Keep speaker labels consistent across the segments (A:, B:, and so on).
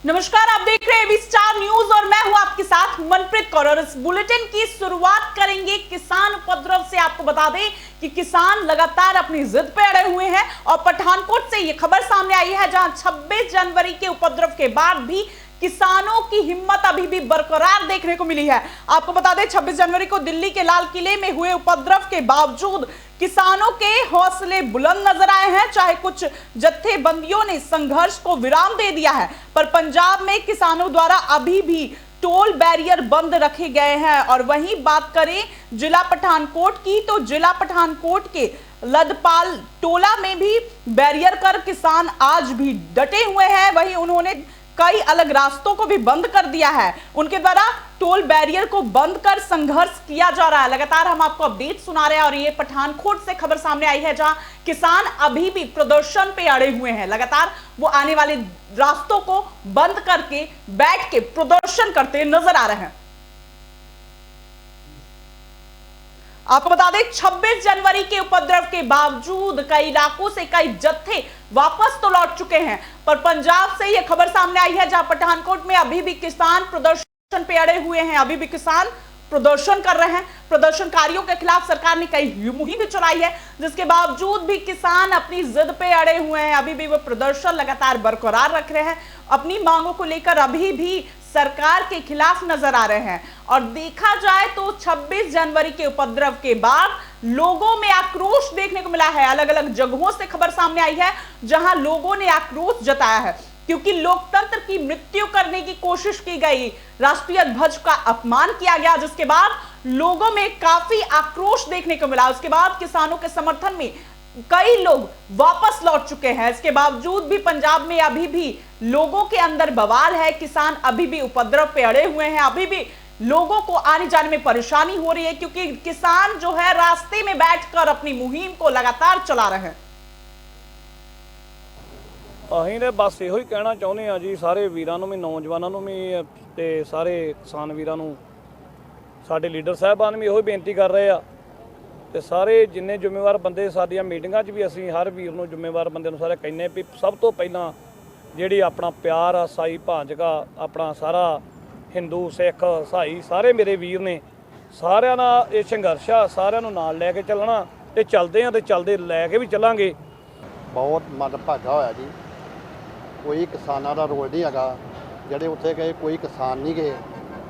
A: नमस्कार, आप देख रहे हैं एबी स्टार न्यूज और मैं हूं आपके साथ मनप्रीत कौर। और इस बुलेटिन की शुरुआत करेंगे किसान उपद्रव से। आपको बता दें कि किसान लगातार अपनी जिद पे अड़े हुए हैं और पठानकोट से ये खबर सामने आई है जहां 26 जनवरी के उपद्रव के बाद भी किसानों की हिम्मत अभी भी बरकरार देखने को मिली है। आपको बता दें 26 जनवरी को दिल्ली के लाल किले में हुए उपद्रव के बावजूद किसानों के हौसले बुलंद नजर आए हैं। चाहे कुछ जत्थेबंदियों ने संघर्ष को विराम दे दिया है, पर पंजाब में किसानों द्वारा अभी भी टोल बैरियर बंद रखे गए हैं। और वहीं बात करें जिला पठानकोट की, तो जिला पठानकोट के लदपाल टोला में भी बैरियर कर किसान आज भी डटे हुए हैं। वहीं उन्होंने कई अलग रास्तों को भी बंद कर दिया है। उनके द्वारा टोल बैरियर को बंद कर संघर्ष किया जा रहा है। लगातार हम आपको अपडेट सुना रहे हैं और ये पठानकोट से खबर सामने आई है जहां किसान अभी भी प्रदर्शन पे अड़े हुए हैं। लगातार वो आने वाले रास्तों को बंद करके बैठ के प्रदर्शन करते नजर आ रहे हैं। आपको बता दें 26 जनवरी के उपद्रव के बावजूद कई इलाकों से कई जत्थे वापस तो लौट चुके हैं, पर पंजाब से यह खबर सामने आई है जहां पठानकोट में अभी भी किसान प्रदर्शन पे अड़े हुए हैं। अभी भी किसान प्रदर्शन कर रहे हैं। प्रदर्शनकारियों के खिलाफ सरकार ने कई मुहिम भी चलाई है, जिसके बावजूद भी किसान अपनी जिद पे अड़े हुए हैं। अभी भी वो प्रदर्शन लगातार बरकरार रख रहे हैं। अपनी मांगों को लेकर अभी भी सरकार के खिलाफ नजर आ रहे हैं। और देखा जाए तो 26 जनवरी के उपद्रव के बाद लोगों में आक्रोश देखने को मिला है। अलग अलग जगहों से खबर सामने आई है जहां लोगों ने आक्रोश जताया है, क्योंकि लोकतंत्र की मृत्यु करने की कोशिश की गई, राष्ट्रीय ध्वज का अपमान किया गया, जिसके बाद लोगों में काफी आक्रोश देखने को मिला। उसके बाद किसानों के समर्थन में कई लोग वापस लौट चुके हैं। इसके बावजूद भी पंजाब में अभी भी लोगों के अंदर बवाल है। किसान अभी भी उपद्रव पे अड़े हुए हैं। अभी भी लोगों को आने जाने में परेशानी हो रही है, क्योंकि किसान जो है रास्ते में बैठकर अपनी मुहिम को लगातार चला रहे हैं।
B: ਅਸੀਂ ਨੇ ਬਸ ਇਹੋ ਹੀ ਕਹਿਣਾ ਚਾਹੁੰਦੇ ਆ ਜੀ, ਸਾਰੇ ਵੀਰਾਂ ਨੂੰ ਵੀ, ਨੌਜਵਾਨਾਂ ਨੂੰ ਵੀ ਤੇ ਸਾਰੇ ਕਿਸਾਨ ਵੀਰਾਂ ਨੂੰ, ਸਾਡੇ ਲੀਡਰ ਸਾਹਿਬਾਨ ਵੀ ਇਹੋ ਹੀ ਬੇਨਤੀ ਕਰ ਰਹੇ ਆ ਤੇ ਸਾਰੇ ਜਿੰਨੇ ਜ਼ਿੰਮੇਵਾਰ ਬੰਦੇ ਸਾਡੀਆਂ ਮੀਟਿੰਗਾਂ 'ਚ ਵੀ ਅਸੀਂ ਹਰ ਵੀਰ ਨੂੰ, ਜ਼ਿੰਮੇਵਾਰ ਬੰਦੇ ਨੂੰ ਸਾਰੇ ਕਹਿੰਦੇ ਵੀ ਸਭ ਤੋਂ ਪਹਿਲਾਂ ਜਿਹੜੀ ਆਪਣਾ ਪਿਆਰ ਆ, ਸਾਈ ਭਾਂਜਗਾ, ਆਪਣਾ ਸਾਰਾ ਹਿੰਦੂ ਸਿੱਖ ਈਸਾਈ ਸਾਰੇ ਮੇਰੇ ਵੀਰ ਨੇ, ਸਾਰਿਆਂ ਨਾਲ ਇਹ ਸੰਘਰਸ਼ ਆ, ਸਾਰਿਆਂ ਨੂੰ ਨਾਲ ਲੈ ਕੇ ਚੱਲਣਾ ਤੇ ਚੱਲਦੇ ਆ ਤੇ ਚੱਲਦੇ ਲੈ ਕੇ ਵੀ ਚੱਲਾਂਗੇ।
C: ਬਹੁਤ ਮੰਦਭਾਗਾ ਹੋਇਆ ਜੀ। ਕੋਈ ਕਿਸਾਨਾਂ ਦਾ ਰੋਲ ਨਹੀਂ ਹੈਗਾ। ਜਿਹੜੇ ਉੱਥੇ ਗਏ ਕੋਈ ਕਿਸਾਨ ਨਹੀਂ ਗਏ।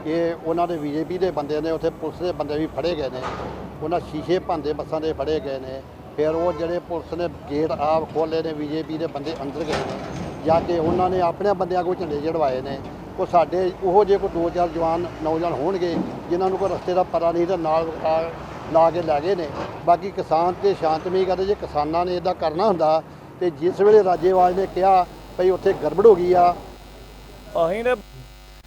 C: ਇਹ ਉਹਨਾਂ ਦੇ ਬੀਜੇਪੀ ਦੇ ਬੰਦੇ ਨੇ, ਉੱਥੇ ਪੁਲਿਸ ਦੇ ਬੰਦੇ ਵੀ ਫੜੇ ਗਏ ਨੇ। ਉਹਨਾਂ ਸ਼ੀਸ਼ੇ ਭੰਦੇ ਬੱਸਾਂ ਦੇ ਫੜੇ ਗਏ ਨੇ। ਫਿਰ ਉਹ ਜਿਹੜੇ ਪੁਲਿਸ ਨੇ ਗੇਟ ਆਪ ਖੋਲ੍ਹੇ ਨੇ, ਬੀਜੇਪੀ ਦੇ ਬੰਦੇ ਅੰਦਰ ਗਏ ਨੇ ਜਾ ਕੇ ਉਹਨਾਂ ਨੇ ਆਪਣੇ ਬੰਦਿਆਂ ਕੋਲ ਝੰਡੇ ਚੜਵਾਏ ਨੇ। ਉਹ ਸਾਡੇ ਉਹੋ ਜਿਹੇ ਕੋਈ 2-4 ਜਵਾਨ ਨੌਜਵਾਨ ਹੋਣਗੇ ਜਿਨ੍ਹਾਂ ਨੂੰ ਕੋਈ ਰਸਤੇ ਦਾ ਪਤਾ ਨਹੀਂ ਤਾਂ ਨਾਲ ਲਾ ਕੇ ਲੈ ਗਏ ਨੇ। ਬਾਕੀ ਕਿਸਾਨ ਤੇ ਸ਼ਾਂਤਮਈ ਕਰਦੇ। ਜੇ ਕਿਸਾਨਾਂ ਨੇ ਇਦਾਂ ਕਰਨਾ ਹੁੰਦਾ ਤੇ ਜਿਸ ਵੇਲੇ ਰਾਜੇਵਾਲ ने कहा भाई उत्थे गड़बड़ हो गई आ।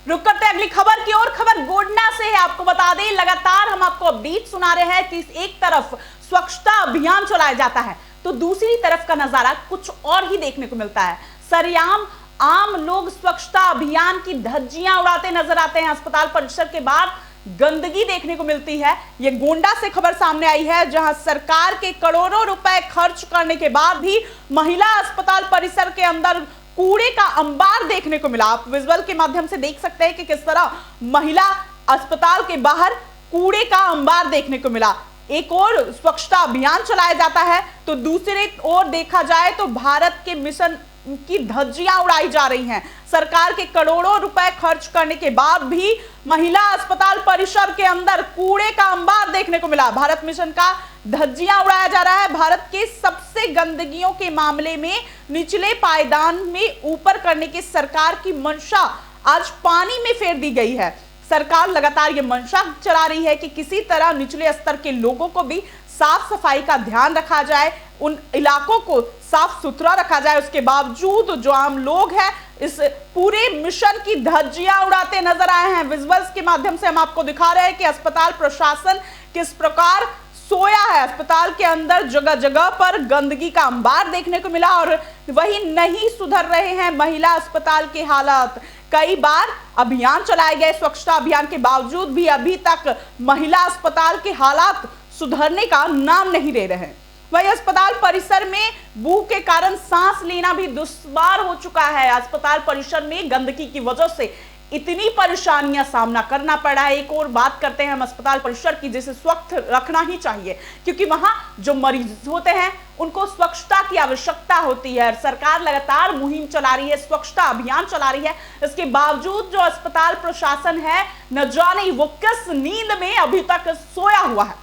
A: रुक करते अगली खबर की ओर। खबर गोंडा से है। आपको बता दें लगातार हम आपको अपडेट सुना रहे हैं कि एक तरफ स्वच्छता अभियान चलाया जाता है तो दूसरी तरफ का नजारा कुछ और ही देखने को मिलता है। सरेआम आम लोग स्वच्छता अभियान की धज्जियां उड़ाते नजर आते हैं। अस्पताल परिसर के बाहर गंदगी देखने को मिलती है। ये गोंडा से खबर सामने आई है जहां सरकार के करोड़ों रुपए खर्च करने के बाद भी महिला अस्पताल परिसर के अंदर कूड़े का अंबार देखने को मिला। आप विजुअल के माध्यम से देख सकते हैं कि किस तरह महिला अस्पताल के बाहर कूड़े का अंबार देखने को मिला। एक और स्वच्छता अभियान चलाया जाता है तो दूसरे ओर देखा जाए तो भारत के मिशन की धज्जियां उड़ाई जा रही हैं। सरकार के करोड़ों रुपए खर्च करने के बाद भी महिला अस्पताल परिसर के अंदर कूड़े का अंबार देखने को मिला। भारत मिशन का धज्जियां उड़ाया जा रहा है। भारत के सबसे गंदगियों के मामले में निचले पायदान में ऊपर करने की सरकार की मंशा आज पानी में फेर दी गई है। सरकार लगातार ये मंशा चला रही है कि किसी तरह निचले स्तर के लोगों को भी साफ सफाई का ध्यान रखा जाए, उन इलाकों को साफ सुथरा रखा जाए। उसके बावजूद जो आम लोग हैं इस पूरे मिशन की धज्जियां उड़ाते नजर आए हैं। विजुअल्स के माध्यम से हम आपको दिखा रहे हैं कि अस्पताल प्रशासन किस प्रकार सोया है। अस्पताल के अंदर जगह जगह पर गंदगी का अंबार देखने को मिला और वही नहीं सुधर रहे हैं महिला अस्पताल के हालात। कई बार अभियान चलाए गए स्वच्छता अभियान के बावजूद भी अभी तक महिला अस्पताल के हालात सुधरने का नाम नहीं ले रहे हैं। वही अस्पताल परिसर में बू के कारण सांस लेना भी दुश्वार हो चुका है। अस्पताल परिसर में गंदगी की वजह से इतनी परेशानियां सामना करना पड़ा है। एक और बात करते हैं हम अस्पताल परिसर की, जिसे स्वच्छ रखना ही चाहिए, क्योंकि वहां जो मरीज होते हैं उनको स्वच्छता की आवश्यकता होती है। सरकार लगातार मुहिम चला रही है, स्वच्छता अभियान चला रही है। इसके बावजूद जो अस्पताल प्रशासन है, न जाने वो किस नींद में अभी तक सोया हुआ है।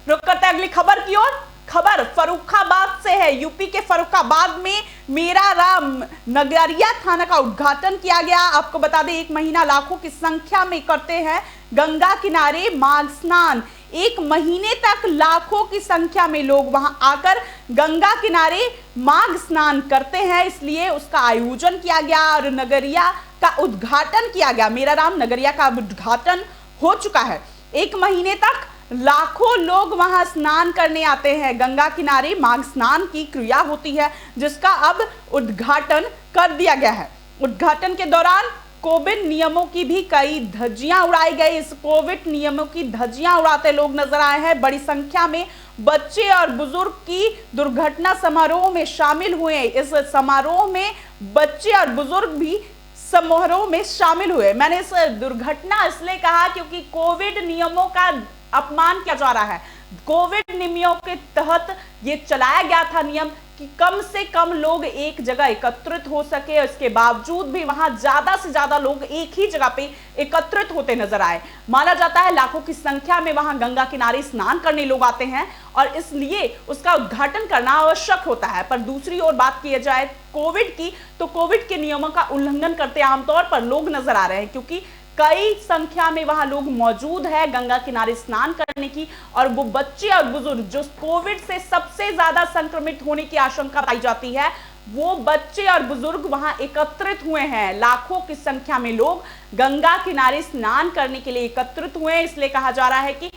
A: रुक करते हैं अगली खबर की ओर। खबर फर्रुखाबाद से है। यूपी के फर्रुखाबाद में मेरा राम नगरिया थाना का उद्घाटन किया गया। आपको बता दें, एक महीना लाखों की संख्या में करते हैं गंगा किनारे माघ स्नान। एक महीने तक लाखों की संख्या में लोग वहां आकर गंगा किनारे माघ स्नान करते हैं, इसलिए उसका आयोजन किया गया और नगरिया का उद्घाटन किया गया। मेरा राम नगरिया का उद्घाटन हो चुका है। एक महीने तक लाखों लोग वहां स्नान करने आते हैं। गंगा किनारे माघ स्नान की क्रिया होती है, जिसका अब उद्घाटन कर दिया गया है। उद्घाटन के दौरान कोविड नियमों की भी कई धज्जियां उड़ाई गई। इस कोविड नियमों की धज्जियां उड़ाते लोग नजर आए हैं। बड़ी संख्या में बच्चे और बुजुर्ग की दुर्घटना समारोह में शामिल हुए। इस समारोह में बच्चे और बुजुर्ग भी समारोह में शामिल हुए। मैंने इस दुर्घटना इसलिए कहा क्योंकि कोविड नियमों का अपमान किया जा रहा है। कोविड नियमों के तहत ये चलाया गया था नियम कि कम से कम लोग एक जगह एकत्रित हो सके। इसके बावजूद भी वहां ज्यादा से ज्यादा लोग एक ही जगह पे एकत्रित होते नजर आए। माना जाता है लाखों की संख्या में वहां गंगा किनारे स्नान करने लोग आते हैं और इसलिए उसका उद्घाटन करना आवश्यक होता है। पर दूसरी ओर बात की जाए कोविड की, तो कोविड के नियमों का उल्लंघन करते आमतौर पर लोग नजर आ रहे हैं, क्योंकि कई संख्या में वहां लोग मौजूद है गंगा किनारे स्नान करने की। और वो बच्चे और बुजुर्ग जो कोविड से सबसे ज्यादा संक्रमित होने की आशंका पाई जाती है, वो बच्चे और बुजुर्ग वहां एकत्रित हुए हैं। लाखों की संख्या में लोग गंगा किनारे स्नान करने के लिए एकत्रित हुए हैं। इसलिए कहा जा रहा है कि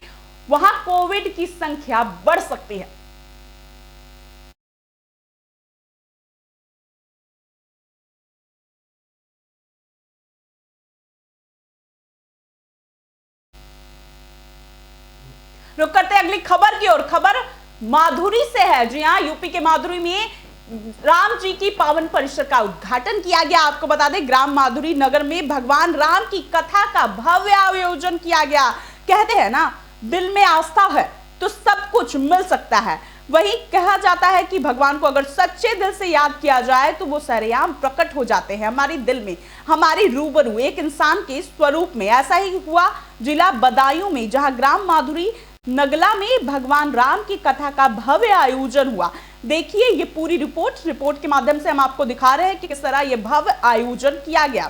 A: वहां कोविड की संख्या बढ़ सकती है। रुक करते हैं अगली खबर की ओर। खबर माधुरी से है। जी हाँ, यूपी के माधुरी में राम जी की पावन परिसर का उद्घाटन किया गया। आपको बता दें, ग्राम माधुरी नगर में भगवान राम की कथा का भव्य आयोजन किया गया। कहते हैं ना, दिल में आस्था है तो सब कुछ मिल सकता है। वही कहा जाता है कि भगवान को अगर सच्चे दिल से याद किया जाए तो वो सरेआम प्रकट हो जाते हैं हमारे दिल में, हमारी रूबरू, एक इंसान के स्वरूप में। ऐसा ही हुआ जिला बदायूं में, जहां ग्राम माधुरी नगला में भगवान राम की कथा का भव्य आयोजन हुआ। देखिए ये पूरी रिपोर्ट के माध्यम से हम आपको दिखा रहे हैं कि किस तरह ये भव्य आयोजन किया गया।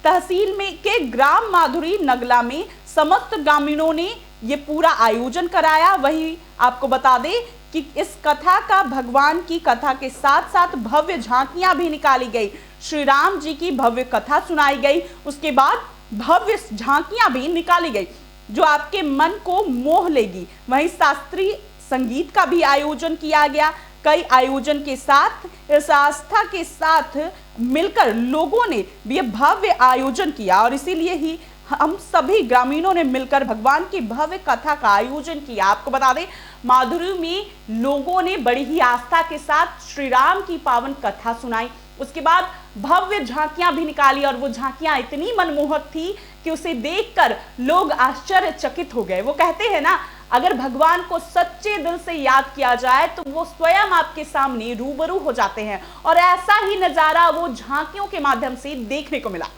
A: तहसील में के ग्राम माधुरी नगला में समस्त ग्रामीणों ने ये पूरा आयोजन कराया। वही आपको बता दें कि इस कथा का, भगवान की कथा के साथ साथ भव्य झांकियां भी निकाली गई। श्री राम जी की भव्य कथा सुनाई गई, उसके बाद भव्य झांकियां भी निकाली गई जो आपके मन को मोह लेगी। वहीं शास्त्रीय संगीत का भी आयोजन किया गया। कई आयोजन के साथ, इस आस्था के साथ मिलकर लोगों ने ये भव्य आयोजन किया और इसीलिए ही हम सभी ग्रामीणों ने मिलकर भगवान की भव्य कथा का आयोजन किया। आपको बता दें, माधुरी में लोगों ने बड़ी ही आस्था के साथ श्री राम की पावन कथा सुनाई। उसके बाद भव्य झांकियां भी निकाली और वो झांकियां इतनी मनमोहक थी कि उसे देखकर लोग आश्चर्यचकित हो गए। वो कहते हैं ना, अगर भगवान को सच्चे दिल से याद किया जाए तो वो स्वयं आपके सामने रूबरू हो जाते हैं और ऐसा ही नजारा वो झांकियों के माध्यम से देखने को मिला।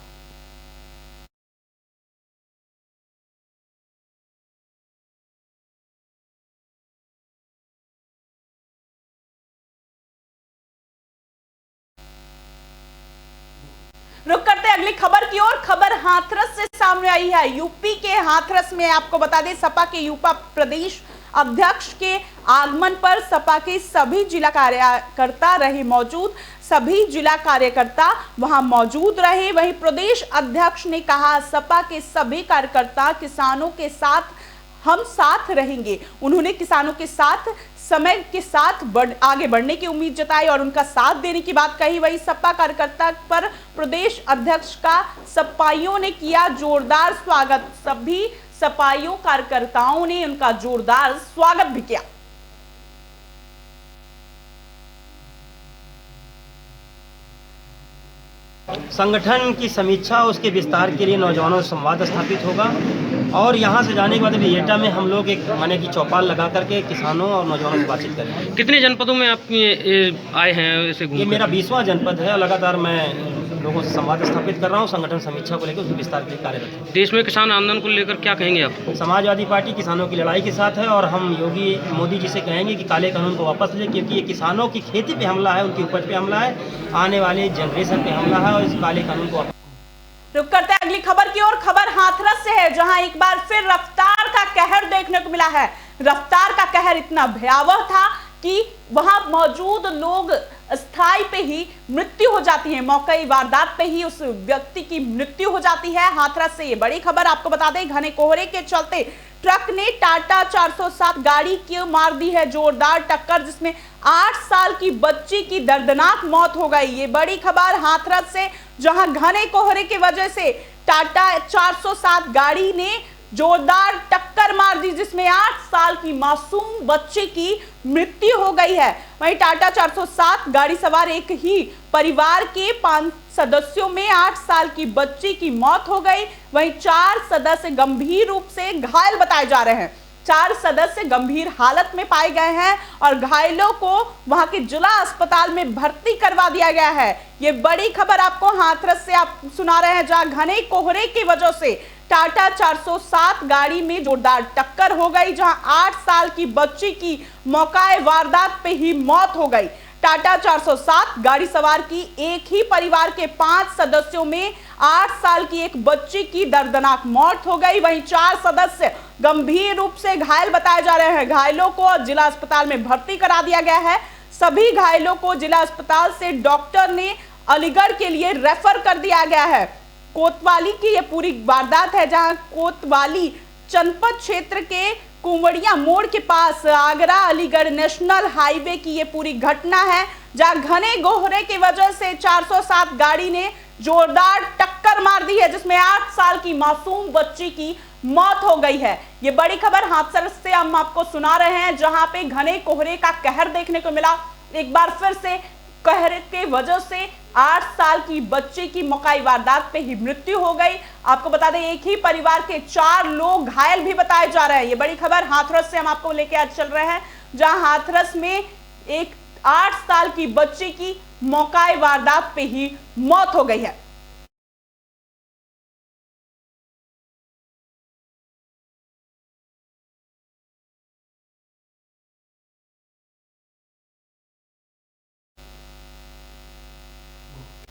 A: रुक करते अगली खबर की ओर। खबर हाथरस से सामने आई है। यूपी के हाथरस में आपको बता दें, सपा के युवा प्रदेश अध्यक्ष के आगमन पर सपा के सभी जिला कार्यकर्ता रहे मौजूद। सभी जिला कार्यकर्ता वहां मौजूद रहे। वहीं प्रदेश अध्यक्ष ने कहा, सपा के सभी कार्यकर्ता किसानों के साथ हम साथ रहेंगे। उन्होंने किसानों के साथ समय के साथ आगे बढ़ने की उम्मीद जताई और उनका साथ देने की बात कही। वही सपा कार्यकर्ता पर प्रदेश अध्यक्ष का सपाइयों ने किया जोरदार स्वागत। सभी सपाइयों कार्यकर्ताओं ने उनका जोरदार स्वागत भी किया।
D: संगठन की समीक्षा उसके विस्तार के लिए नौजवानों से संवाद स्थापित होगा और यहाँ से जाने के बाद अभी एटा में हम लोग एक माने की चौपाल लगा करके किसानों और नौजवानों से बातचीत करेंगे।
E: कितने जनपदों में आप आए हैं ऐसे
D: ये मेरा 20वां जनपद है। लगातार मैं लोगों से संवाद स्थापित कर रहा हूँ। संगठन समीक्षा को लेकर उसके विस्तार के लिए कार्यरत है।
E: देश में किसान आंदोलन को लेकर क्या कहेंगे आप?
D: समाजवादी पार्टी किसानों की लड़ाई के साथ है और हम योगी मोदी जी से कहेंगे कि काले कानून को वापस ले, क्योंकि ये किसानों की खेती पे हमला है, उनकी उपज पे हमला है, आने वाले जनरेशन पे हमला है और इस काले कानून को।
A: रुक करते हैं अगली खबर की ओर। खबर हाथरस से है, जहां एक बार फिर रफ्तार का कहर देखने को मिला है। रफ्तार का कहर इतना भयावह था कि वहां मौजूद लोग स्थाई पे ही मृत्यु हो जाती है, मौके वारदात पे ही उस व्यक्ति की मृत्यु हो जाती है। हाथरस से ये बड़ी खबर आपको बता दें, घने कोहरे के चलते ट्रक ने टाटा 407 गाड़ी की मार दी है जोरदार टक्कर, जिसमें 8 साल की बच्ची की दर्दनाक मौत हो गई। ये बड़ी खबर हाथरस से, जहां घने कोहरे की वजह से टाटा 407 गाड़ी ने जोरदार टक्कर मार दी, जिसमें 8 साल की मासूम बच्चे की मृत्यु हो गई है। वहीं टाटा 407 गाड़ी सवार एक ही परिवार के 5 सदस्यों में 8 साल की बच्ची की मौत हो गई। वहीं 4 सदस्य गंभीर रूप से घायल बताए जा रहे हैं। 4 सदस्य गंभीर हालत में पाए गए हैं और घायलों को वहां के जिला अस्पताल में भर्ती करवा दिया गया है। ये बड़ी खबर आपको हाथरस से आप सुना रहे हैं, जहां घने कोहरे की वजह से टाटा 407 गाड़ी में जोरदार टक्कर हो गई, जहां 8 साल की बच्ची की मौके वारदात पे ही मौत हो गई। टाटा 407 गाड़ी सवार की एक ही परिवार के 5 सदस्यों में 8 साल की एक बच्ची की दर्दनाक मौत हो गई। वहीं 4 सदस्य गंभीर रूप से घायल बताए जा रहे हैं। घायलों को जिला अस्पताल में भर्ती करा दिया गया है। सभी घायलों को जिला अस्पताल से डॉक्टर ने अलीगढ़ के लिए रेफर कर दिया गया है। कोतवाली की यह पूरी वारदात है, जहां कोतवाली जनपद क्षेत्र के कुंवड़िया मोड़ के पास आगरा अलीगढ़ नेशनल हाईवे की यह पूरी घटना है, जहां घने कोहरे की वजह से 407 गाड़ी ने जोरदार टक्कर मार दी है, जिसमें 8 साल की मासूम बच्ची की मौत हो गई है। ये बड़ी खबर हाथरस से हम आपको सुना रहे हैं, जहां पे घने कोहरे का कहर देखने को मिला। एक बार फिर से कहर के वजह से 8 साल की बच्ची की मौके वारदात पे ही मृत्यु हो गई। आपको बता दें, एक ही परिवार के 4 लोग घायल भी बताए जा रहे हैं। ये बड़ी खबर हाथरस से हम आपको लेके आज चल रहे हैं, जहां हाथरस में एक 8 साल की बच्ची की मौके वारदात पे ही मौत हो गई है।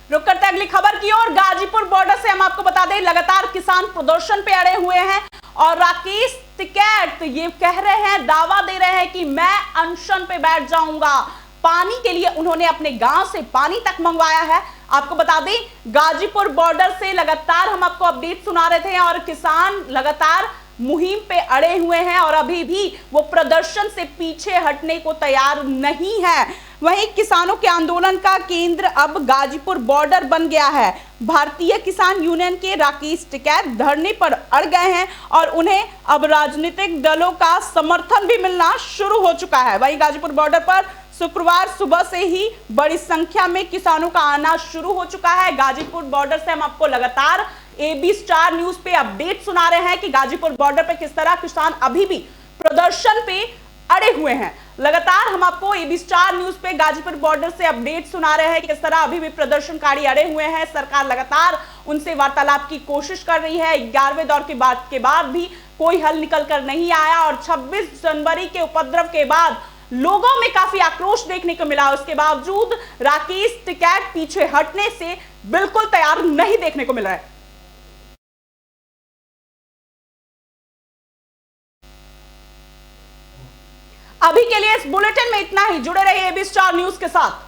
A: रुक करते हैं अगली खबर की ओर। गाजीपुर बॉर्डर से हम आपको बता दें, लगातार किसान प्रदर्शन पे अड़े हुए हैं और राकेश टिकैत ये कह रहे हैं, दावा दे रहे हैं कि मैं अनशन पे बैठ जाऊंगा। पानी के लिए उन्होंने अपने गांव से पानी तक मंगवाया है। आपको बता दें, गाजीपुर बॉर्डर से लगातार हम आपको अपडेट सुना रहे थे और किसान लगातार मुहिम पे अड़े हुए हैं और अभी भी वो प्रदर्शन से पीछे हटने को तैयार नहीं है। वहीं किसानों के आंदोलन का केंद्र अब गाजीपुर बॉर्डर बन गया है। भारतीय किसान यूनियन के राकेश टिकैत धरने पर अड़ गए हैं और उन्हें अब राजनीतिक दलों का समर्थन भी मिलना शुरू हो चुका है। वहीं गाजीपुर बॉर्डर पर शुक्रवार सुबह से ही बड़ी संख्या में किसानों का आना शुरू हो चुका है। गाजीपुर बॉर्डर से हम आपको लगातार AB स्टार न्यूज पे अपडेट सुना रहे हैं कि गाजीपुर बॉर्डर पे किस तरह किसान अभी भी प्रदर्शन पे अड़े हुए हैं। लगातार हम आपको AB स्टार न्यूज पे गाजीपुर बॉर्डर से अपडेट सुना रहे हैं कि किस तरह अभी भी प्रदर्शनकारी अड़े हुए हैं। सरकार लगातार उनसे वार्तालाप की कोशिश कर रही है। 11वें दौर के बाद भी कोई हल निकल कर नहीं आया और 26 जनवरी के उपद्रव के बाद लोगों में काफी आक्रोश देखने को मिला। उसके बावजूद राकेश टिकैत पीछे हटने से बिल्कुल तैयार नहीं देखने को मिल रहा है। अभी के लिए इस बुलेटिन में इतना ही। जुड़े रहिए AB स्टार न्यूज के साथ।